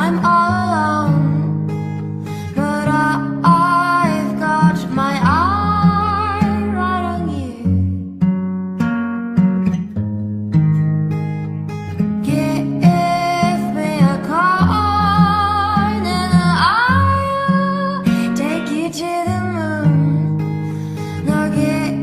I'm all alone, but I've got my eye right on you. Give me a card and I'll take you to the moon. Now give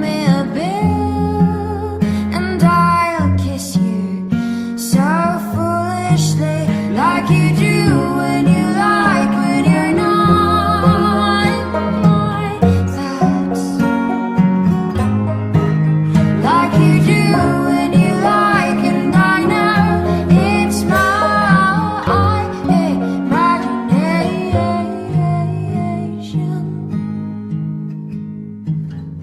me a bill and I'll kiss you so foolishly, like you do when you like when you're not my thoughts, like you do when you like, and I know it's my imagination.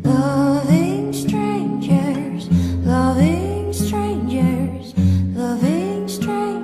Loving strangers, loving strangers, loving strangers.